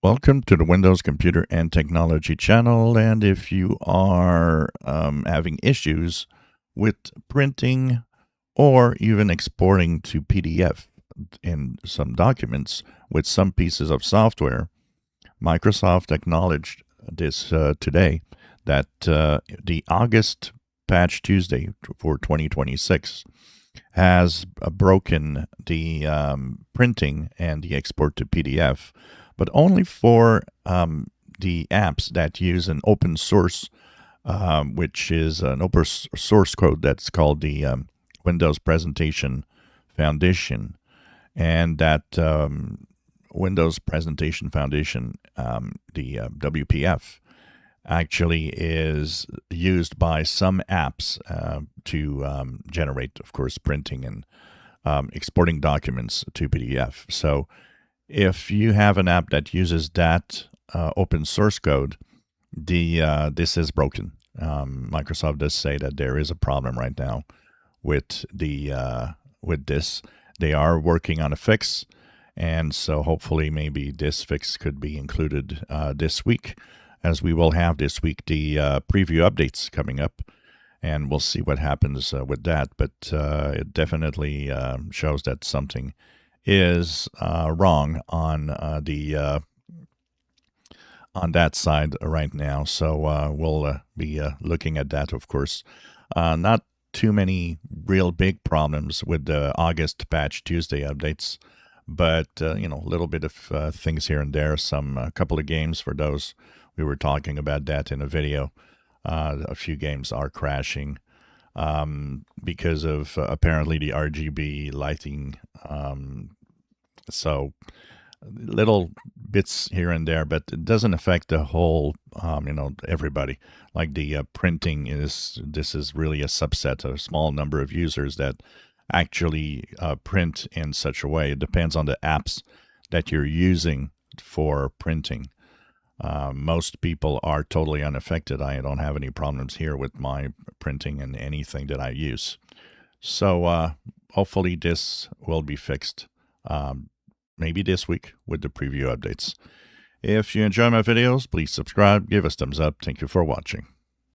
Welcome to the Windows Computer and Technology channel. And if you are having issues with printing or even exporting to PDF in some documents with some pieces of software, Microsoft acknowledged this today that the August Patch Tuesday for 2026 has broken the printing and the export to PDF, but only for the apps that use an open source, which is an open source code that's called the Windows Presentation Foundation. And that Windows Presentation Foundation, the WPF, actually is used by some apps to generate, of course, printing and exporting documents to PDF. So if you have an app that uses that open source code, this is broken. Microsoft does say that there is a problem right now with with this. They are working on a fix, and so hopefully maybe this fix could be included this week, as we will have this week the preview updates coming up, and we'll see what happens with that. But it definitely shows that something is wrong on on that side right now. So we'll be looking at that, of course. Not too many real big problems with the August Patch Tuesday updates, but a little bit of things here and there. A couple of games for those. We were talking about that in a video. A few games are crashing because of apparently the RGB lighting. So little bits here and there, but it doesn't affect the whole, everybody. Like the printing this is really a subset, a small number of users that actually print in such a way. It depends on the apps that you're using for printing. Most people are totally unaffected. I don't have any problems here with my printing and anything that I use. So hopefully this will be fixed maybe this week with the preview updates. If you enjoy my videos, please subscribe, give us thumbs up. Thank you for watching.